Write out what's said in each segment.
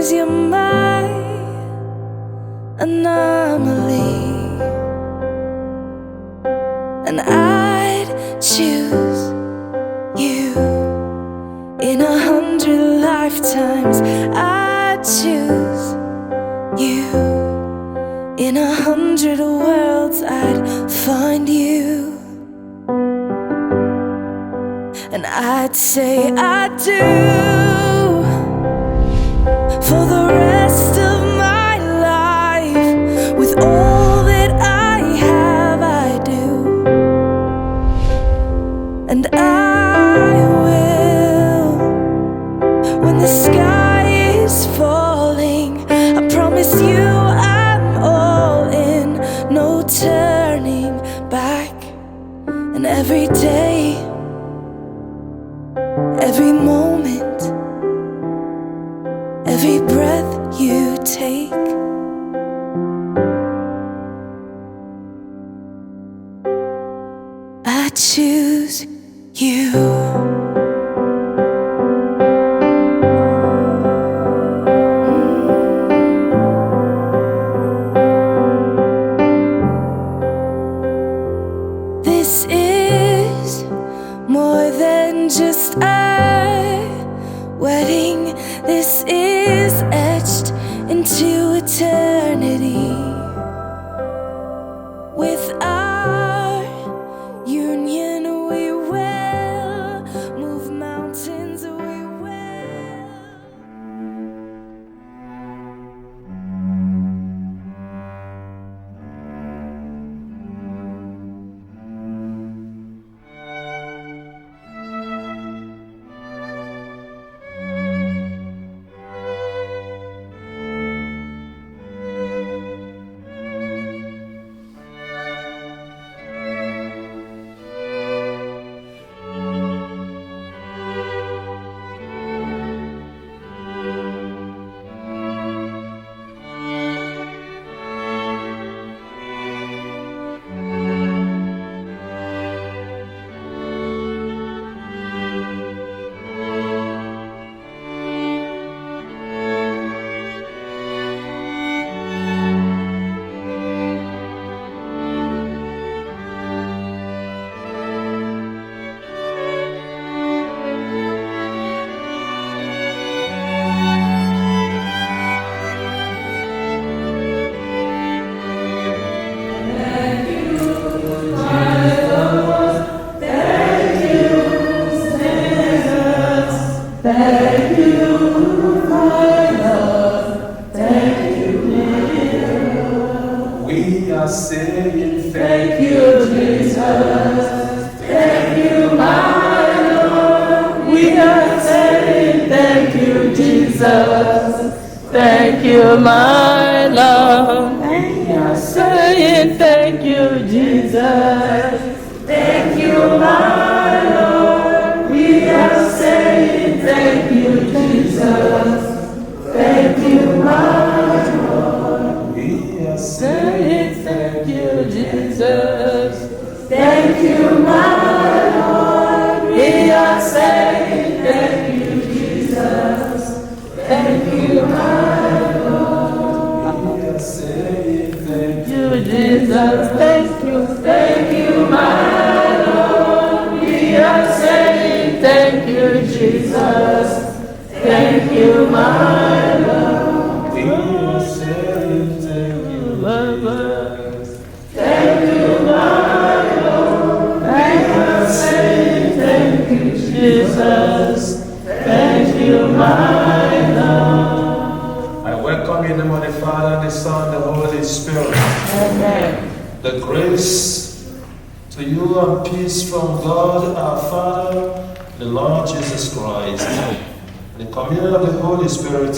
Sometimes you're my anomaly, and I'd choose you in 100 lifetimes. I'd choose you in 100 worlds. I'd find you, and I'd say I do for the rest of my life. With all that I have, I do, and I will. When the sky is falling, I promise you I'm all in, no turning back. And every day, every moment, every breath you take, I choose you. This is more than just a wedding. This is etched into eternity. With our union, we will move mountains. We will. Thank you, my Lord. Thank you, dear. We are saying Thank you, Jesus. Thank you, my Lord. We are saying thank you, Jesus. Thank you, my Lord. We are saying thank you, Jesus. Thank you, my Lord. We are saying thank you, Jesus. Thank you, my Lord. We are Saying thank you, Jesus. Thank you, my Lord. We are saying thank you, Jesus. Thank you, my Lord. We are saying thank You, Jesus. Thank you, my Lord. We are saying thank you, Jesus. Thank you, my Lord. We are saying thank you, Jesus. Thank you, my Lord. Thank you, saying thank you, Jesus. Thank you, my Lord. I welcome you in the name of the Father, the Son, the Holy Spirit. Amen. The grace to you and peace from God our Father, the Lord Jesus Christ. The communion of the Holy Spirit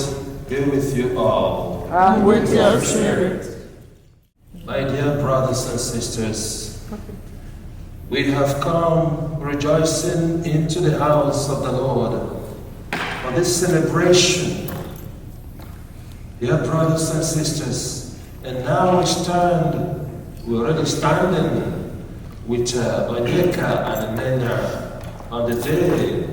be with you all. And with your spirit. My dear brothers and sisters, we have come rejoicing into the house of the Lord for this celebration. Dear brothers and sisters, and now we're already standing with Onyeka and Nnenna on the day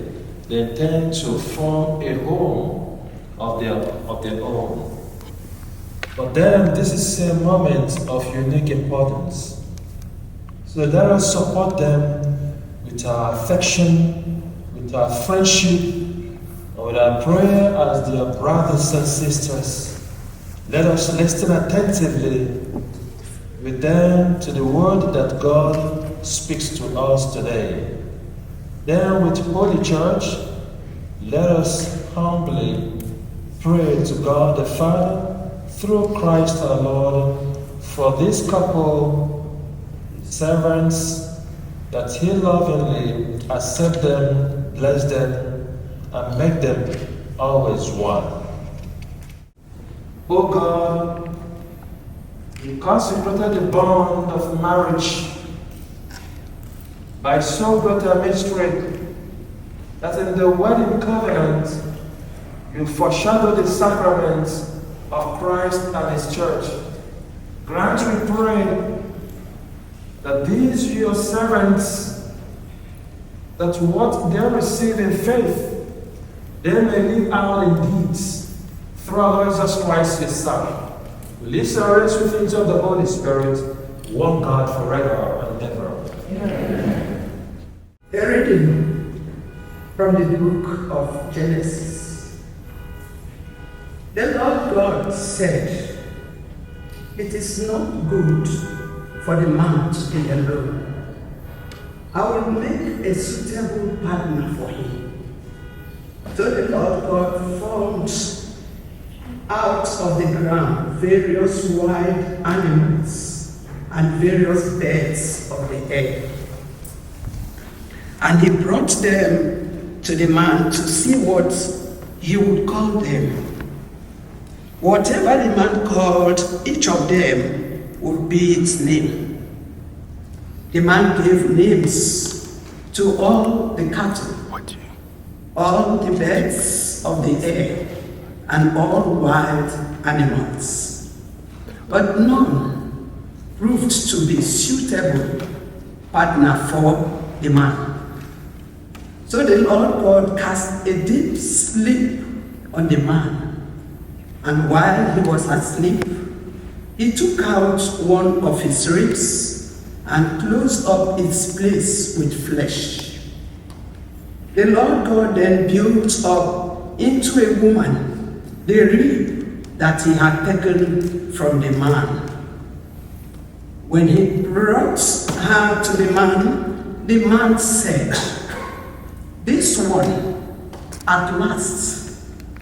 they intend to form a home of their own. For them, this is a moment of unique importance. So let us support them with our affection, with our friendship, and with our prayer as their brothers and sisters. Let us listen attentively with them to the word that God speaks to us today. Then with Holy Church, let us humbly pray to God the Father through Christ our Lord for this couple, servants, that He lovingly accept them, bless them, and make them always one. O God, You consecrated the bond of marriage by so great a mystery that in the wedding covenant You foreshadow the sacraments of Christ and His church. Grant, we pray, that these Your servants, that what they receive in faith, they may live out in deeds through our Lord Jesus Christ, His Son. We live and reign with Him of the Holy Spirit, one God forever and ever. Amen. A reading from the book of Genesis. The Lord God said, "It is not good for the man to be alone. I will make a suitable partner for him." So the Lord God formed out of the ground various wild animals and various birds of the air. And He brought them to the man to see what he would call them. Whatever the man called each of them would be its name. The man gave names to all the cattle, all the birds of the air, and all wild animals. But none proved to be suitable partner for the man. So the Lord God cast a deep sleep on the man, and while he was asleep, He took out one of his ribs and closed up its place with flesh. The Lord God then built up into a woman the rib that He had taken from the man. When He brought her to the man said, "This one at last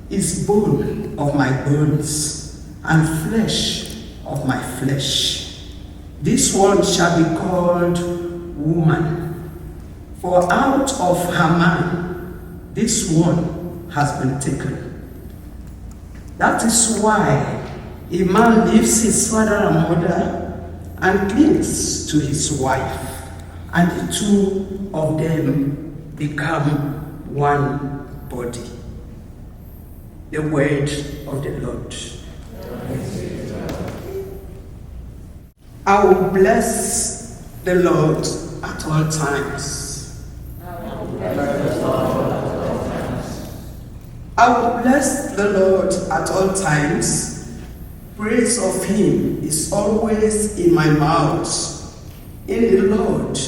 is bone of my bones and flesh of my flesh. This one shall be called woman, for out of her man this one has been taken." That is why a man leaves his father and mother and clings to his wife, and the two of them become one body. The word of the Lord. I will bless the Lord at all times. I will bless the Lord at all times. Praise of Him is always in my mouth. In the Lord,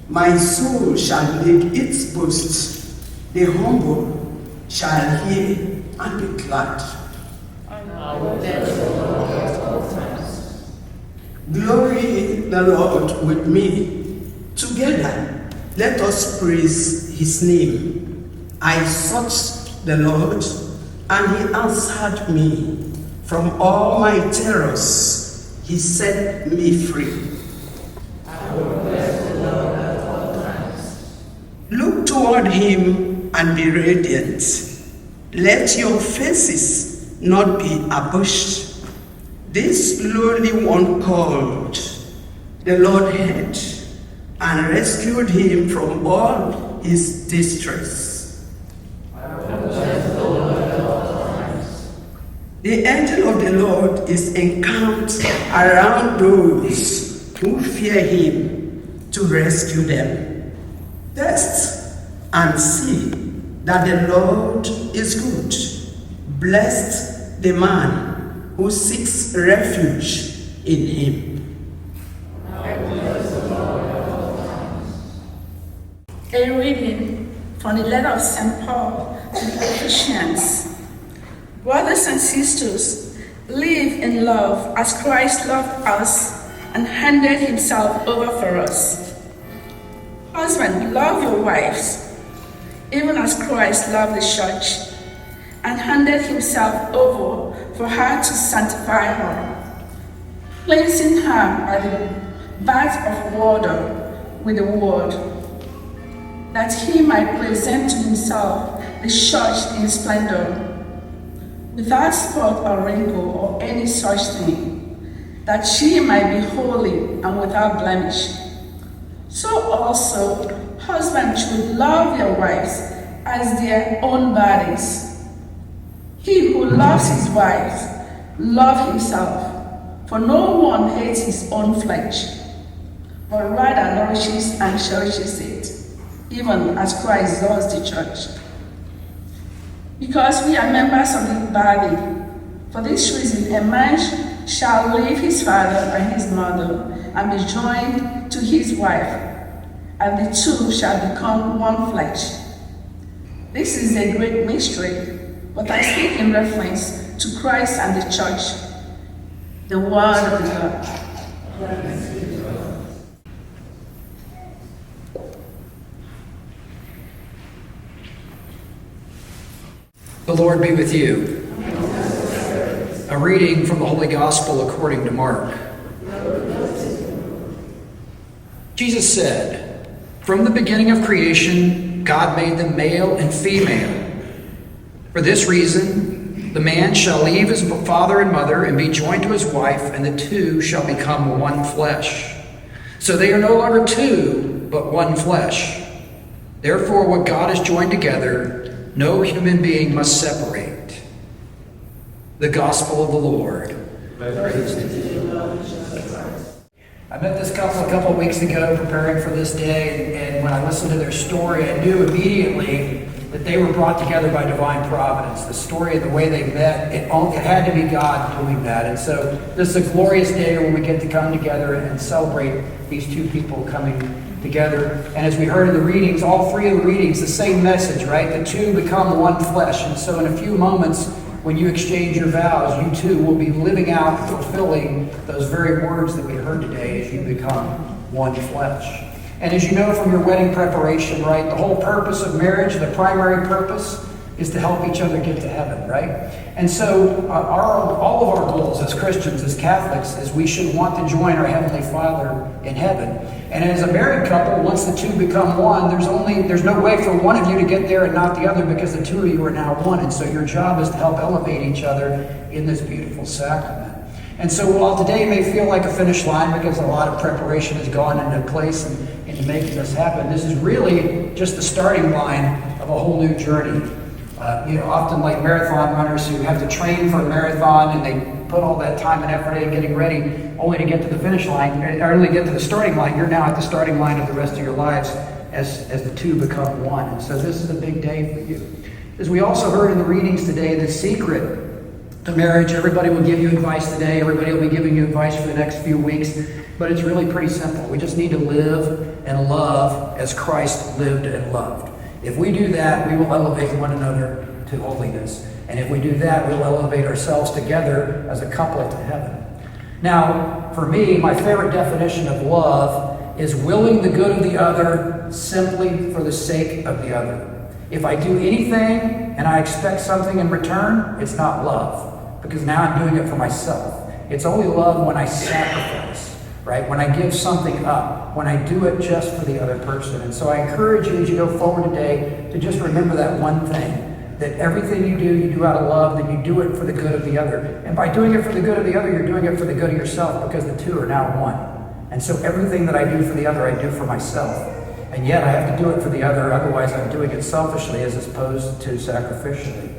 my soul shall make its boast. The humble shall hear and be glad. I will bless the Lord at all times. Glory the Lord with me. Together, let us praise His name. I sought the Lord, and He answered me. From all my terrors, He set me free. I will bless the Lord at all times. Look toward Him and be radiant. Let your faces not be abashed. This lowly one called, the Lord heard and rescued him from all his distress. The angel of the Lord is encamped around those who fear Him to rescue them. Test and see that the Lord is good. Blessed the man who seeks refuge in him. A reading from the letter of St. Paul to the Ephesians. Brothers and sisters, live in love as Christ loved us and handed himself over for us. Husbands, love your wives, even as Christ loved the church and handed himself over for her to sanctify her, cleansing her by the bath of water with the word, that he might present to himself the church in splendor, without spot or wrinkle or any such thing, that she might be holy and without blemish. So also husbands should love their wives as their own bodies. He who loves his wife loves himself, for no one hates his own flesh, but rather nourishes and cherishes it, even as Christ loves the church. Because we are members of the body, for this reason a man shall leave his father and his mother and be joined to his wife, and the two shall become one flesh. This is a great mystery, but I speak in reference to Christ and the church. The word of God. The Lord be with you. A reading from the Holy Gospel according to Mark. Jesus said, "From the beginning of creation, God made them male and female. For this reason, the man shall leave his father and mother and be joined to his wife, and the two shall become one flesh. So they are no longer two, but one flesh. Therefore, what God has joined together, no human being must separate." The Gospel of the Lord. Praise to you, Lord Jesus Christ. I met this couple a couple of weeks ago preparing for this day, and when I listened to their story, I knew immediately that they were brought together by divine providence. The story of the way they met, it had to be God doing that. And so this is a glorious day where we get to come together and celebrate these two people coming together. And as we heard in the readings, all three of the readings, the same message, right? The two become one flesh. And so in a few moments, when you exchange your vows, you too will be living out, fulfilling those very words that we heard today as you become one flesh. And as you know from your wedding preparation, right, the whole purpose of marriage, the primary purpose, is to help each other get to heaven, right? And so all of our goals as Christians, as Catholics, is we should want to join our Heavenly Father in heaven. And as a married couple, once the two become one, there's no way for one of you to get there and not the other, because the two of you are now one. And so your job is to help elevate each other in this beautiful sacrament. And so while today may feel like a finish line because a lot of preparation has gone into place and into making this happen, this is really just the starting line of a whole new journey. Often like marathon runners who have to train for a marathon and they put all that time and effort in getting ready only to get to the finish line, or only get to the starting line. You're now at the starting line of the rest of your lives as the two become one. And so this is a big day for you. As we also heard in the readings today, the secret to marriage, everybody will give you advice today. Everybody will be giving you advice for the next few weeks. But it's really pretty simple. We just need to live and love as Christ lived and loved. If we do that, we will elevate one another to holiness. And if we do that, we'll elevate ourselves together as a couplet to heaven. Now, for me, my favorite definition of love is willing the good of the other simply for the sake of the other. If I do anything and I expect something in return, it's not love, because now I'm doing it for myself. It's only love when I sacrifice, right? When I give something up, when I do it just for the other person. And so I encourage you as you go forward today to just remember that one thing, that everything you do out of love, that you do it for the good of the other. And by doing it for the good of the other, you're doing it for the good of yourself, because the two are now one. And so everything that I do for the other, I do for myself. And yet I have to do it for the other, otherwise I'm doing it selfishly as opposed to sacrificially.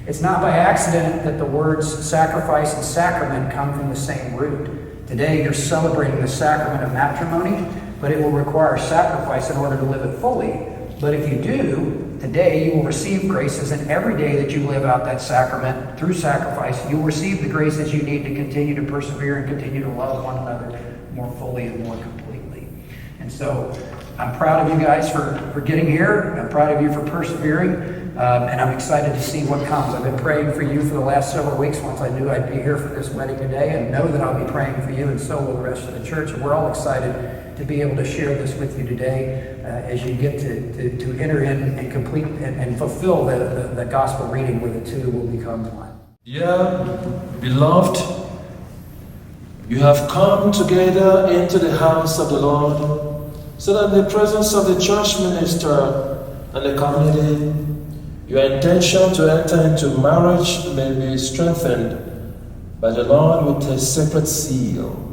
It's not by accident that the words sacrifice and sacrament come from the same root. Today you're celebrating the sacrament of matrimony, but it will require sacrifice in order to live it fully. But if you do, today you will receive graces, and every day that you live out that sacrament through sacrifice, you will receive the graces you need to continue to persevere and continue to love one another more fully and more completely. And so I'm proud of you guys for getting here. I'm proud of you for persevering. And I'm excited to see what comes. I've been praying for you for the last several weeks once I knew I'd be here for this wedding today, and know that I'll be praying for you, and so will the rest of the church. And we're all excited to be able to share this with you today as you get to enter in and complete and fulfill the gospel reading where the two will become one. Dear beloved, you have come together into the house of the Lord, so that in the presence of the church minister and the community, your intention to enter into marriage may be strengthened by the Lord with a sacred seal.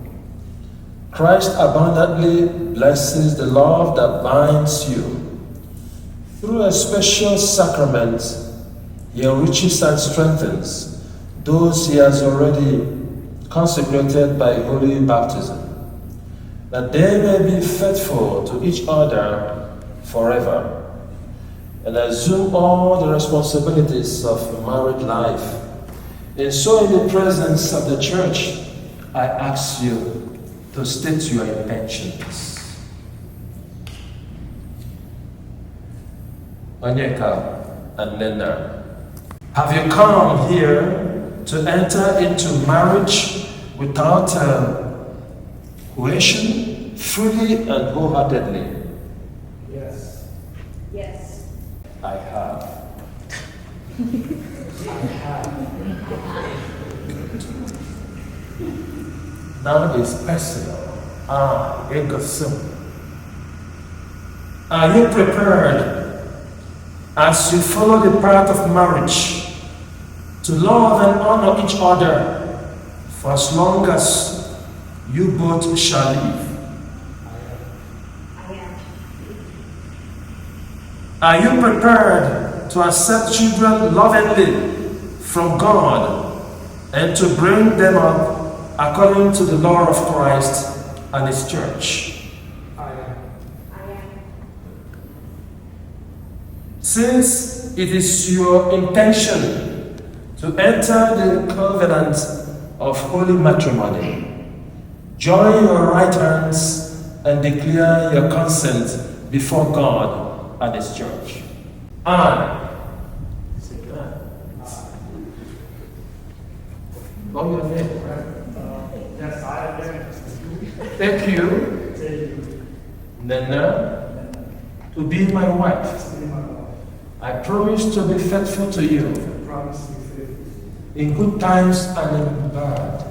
Christ abundantly blesses the love that binds you. Through a special sacrament, he enriches and strengthens those he has already consecrated by holy baptism, that they may be faithful to each other forever, and assume all the responsibilities of married life. And so in the presence of the church, I ask you to state your intentions. Onyeka and Nnenna, have you come here to enter into marriage without coercion, freely and wholeheartedly? Yes. Yes. I have. Now it's personal. Are you prepared, as you follow the path of marriage, to love and honor each other for as long as you both shall live? Are you prepared to accept children lovingly from God and to bring them up according to the law of Christ and His church? I am. Since it is your intention to enter the covenant of holy matrimony, join your right hands and declare your consent before God and His church. I. Oh, your name, right? Yes, I am. Thank you, Nnenna, to be my wife. I promise to be faithful to you in good times and in bad,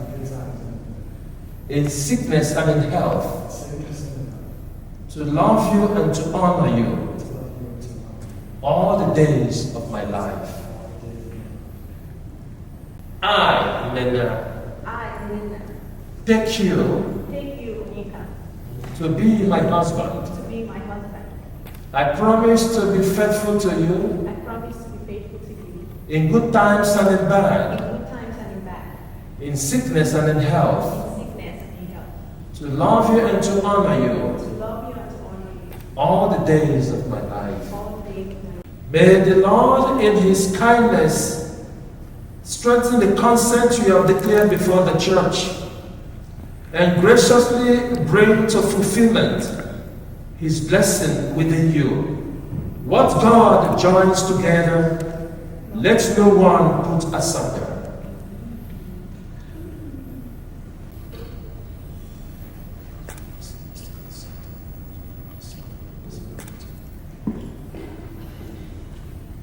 in sickness and in health, to love you and to honor you all the days of my life. I, Nnenna, take you Onyeka, to be my husband. to be my husband. I promise to be faithful to you I promise to be faithful to you in good times and in in bad, good times and in bad, in sickness and in health, in sickness and in health, to love you and to honor to you love you and to honor you all the days of my life. all the days of my life. May the Lord in His kindness strengthen the consent you have declared before the church and graciously bring to fulfillment His blessing within you. What God joins together, let no one put asunder.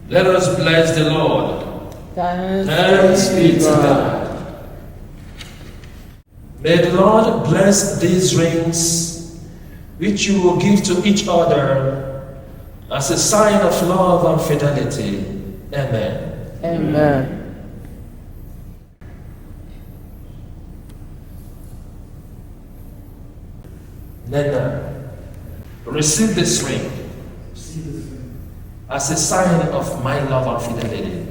Let us bless the Lord. Thanks be to God. May the Lord bless these rings, which you will give to each other as a sign of love and fidelity. Amen. Amen. Nnenna, receive this ring as a sign of my love and fidelity.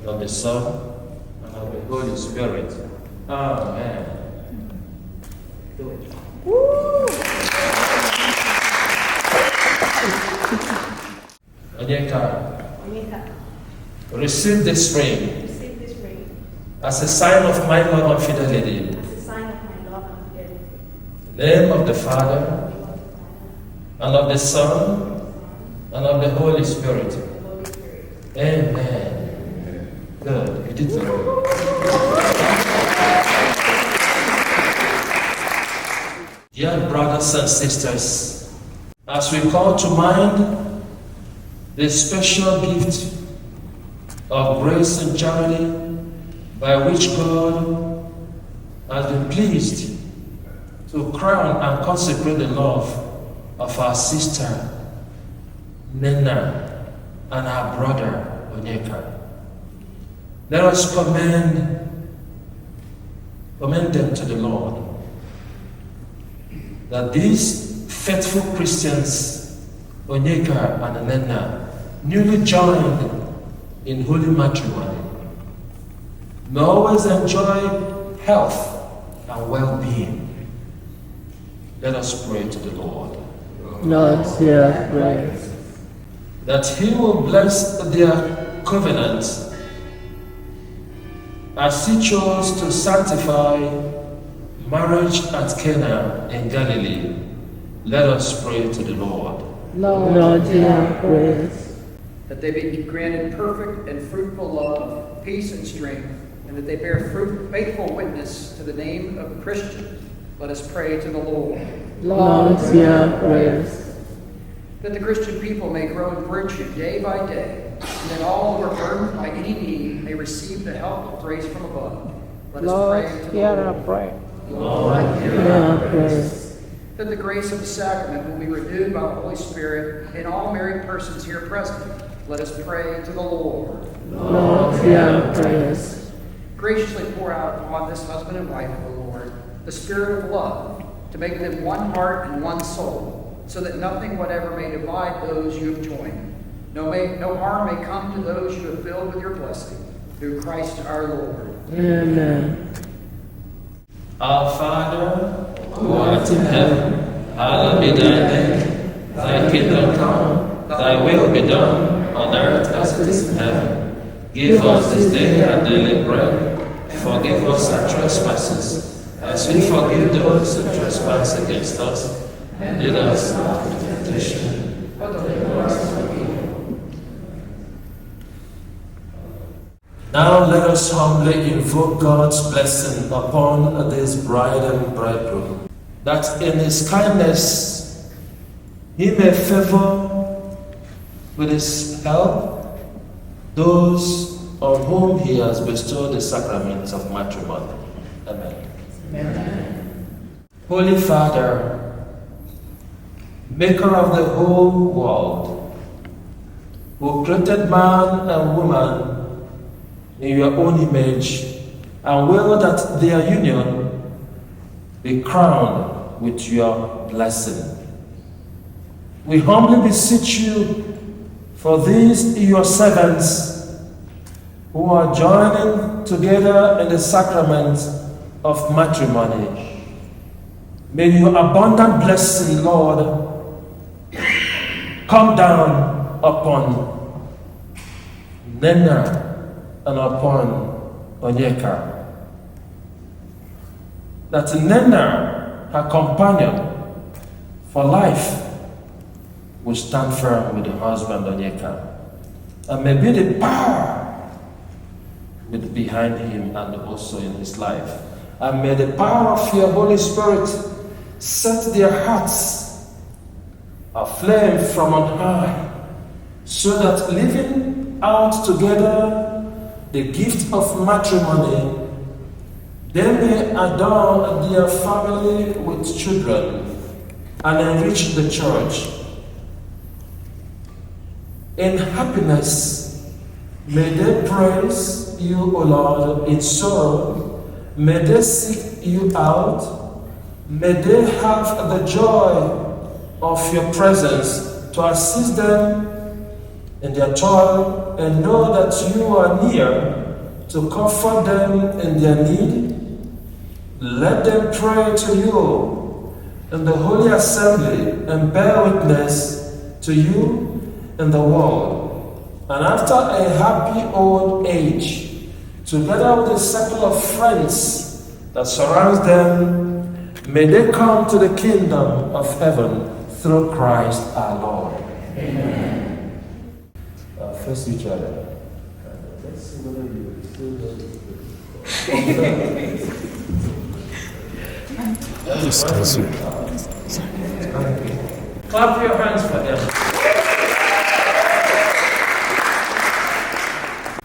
Of the Son and of the Holy Spirit. Amen. Do it. Woo! Onyeka, Onyeka, receive this ring receive this ring as a sign of my love and fidelity. as a sign of my love and fidelity. In the name of the Father, and of the Son, and of the Holy Spirit. The Holy Spirit. Amen. Good. You did very well. Dear brothers and sisters, as we call to mind the special gift of grace and charity by which God has been pleased to crown and consecrate the love of our sister Nnenna and our brother Onyeka, let us commend them to the Lord, that these faithful Christians, Onyeka and Nnenna, newly joined in holy matrimony, may always enjoy health and well-being. Let us pray to the Lord. Lord, hear our prayers. That He will bless their covenant as He chose to sanctify marriage at Cana in Galilee. Let us pray to the Lord. Lord, hear our prayers. That they be granted perfect and fruitful love, peace and strength, and that they bear faithful witness to the name of Christian. Let us pray to the Lord. Lord, hear our prayers. That the Christian people may grow in virtue day by day, and that all who are burdened by any need may receive the help of grace from above. Let us pray to the Lord. prayer. Lord, Hear our prayers. That the grace of the sacrament will be renewed by the Holy Spirit in all married persons here present. Let us pray to the Lord. Lord, hear our prayers. Graciously pour out upon this husband and wife, O Lord, the spirit of love, to make them one heart and one soul, so that nothing whatever may divide those you have joined. No harm may come to those you have filled with your blessing. Through Christ our Lord. Amen. our Father, who art in heaven, hallowed be thy name. Thy kingdom come, thy will be done, on earth as it is in heaven. Give us this day our daily bread. Forgive us our trespasses, as we forgive those who trespass against us. And lead us not into temptation, but deliver us from evil. Now let us humbly invoke God's blessing upon this bride and bridegroom, that in His kindness He may favor with His help those on whom He has bestowed the sacrament of matrimony. Amen. Amen. Holy Father, Maker of the whole world, who created man and woman in your own image, and will that their union be crowned with your blessing. We humbly beseech you for these your servants who are joining together in the sacrament of matrimony. May your abundant blessing, Lord, come down upon Nnenna and upon Onyeka. That Nnenna, her companion for life, will stand firm with the husband Onyeka, and may be the power behind him and also in his life. And may the power of your Holy Spirit set their hearts aflame from on high, so that living out together the gift of matrimony, they may adorn their family with children and enrich the church. In happiness, may they praise you, O Lord. In sorrow, may they seek you out. May they have the joy of your presence to assist them in their toil, and know that you are near to comfort them in their need. Let them pray to you in the holy assembly and bear witness to you in the world. And after a happy old age, together with a circle of friends that surrounds them, may they come to the kingdom of heaven through Christ our Lord. Amen. Face each other. Let's see whether you still know Clap your hands for them.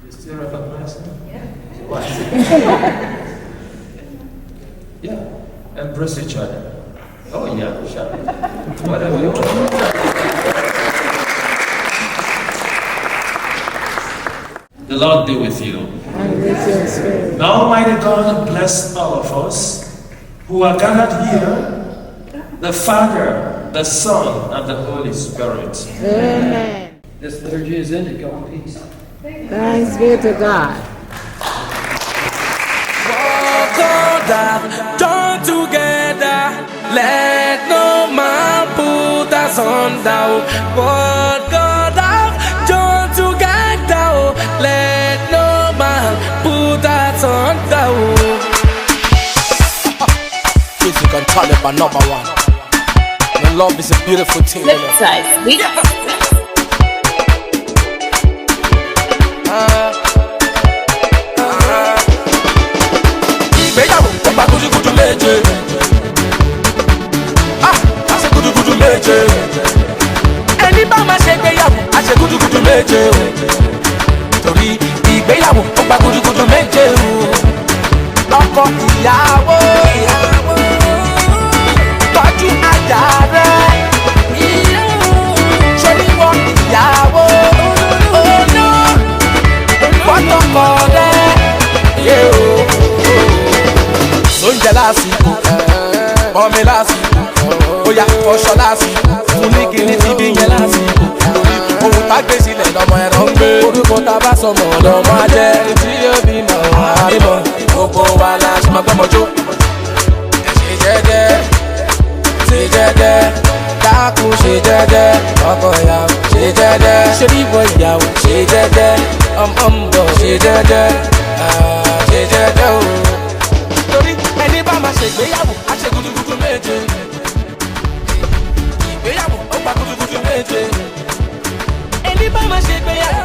You still recognize them? Yeah. Yeah. Embrace each other. Oh yeah, sure. Whatever you want. The Lord be with you. And with your spirit. Now Almighty God bless all of us who are gathered here, the Father, the Son, and the Holy Spirit. Amen. This liturgy is ended. Go in peace. Thanks be to God. Walk on down, join together. Let no man put us under. Walk on down, join together. Let no man put us under. Music and talent are number one. And love is a beautiful thing. Flip side, we ìgbéyàwó ó gba gúdúgúdú méje. A ṣe gúdúgúdú méje. Ẹni bá máa ṣe ìgbéyàwó a ṣe gúdúgúdú méje o. Torí ìgbéyàwó ó gba gúdúgúdú méje o. Ọkọ ìyàwó tọ́jú aya rẹ̀. Ṣoríwọ́ ìyàwó ọ̀nà fọ́tọ̀kọ rẹ̀. Oúnjẹ lásìkò, ọmọ lásìkò, bóyá ọṣọ lásìkò, fún ní kíní tí bí yẹn lásìkò. Lórí ohun tá gbé sílẹ̀ lọ́mọ ẹ̀rọ ń gbé. Orúkọ tá bá sọmọ lọ́mọ ajẹ́. Tí yóò bí mọ̀ àrímọ̀, gbogbo wa la ṣe máa gbọ́mọjó. Ṣe jẹ́jẹ́, dákun ṣe jẹ́jẹ́, ọkọ ìyàwó ṣe jẹ́jẹ́. Ṣé ìwọ ìyàwó ṣe jẹ́jẹ́, ọmọ ń bọ̀ ṣe jẹ́jẹ́, ṣe jẹ́jẹ́ o. Torí ẹni bá máa ṣègbéyàwó á ṣe gúdúgúdú méje. Ìgbéyàwó ó gba gúdúgúdú méje. Ẹni bá máa ṣègbéyàwó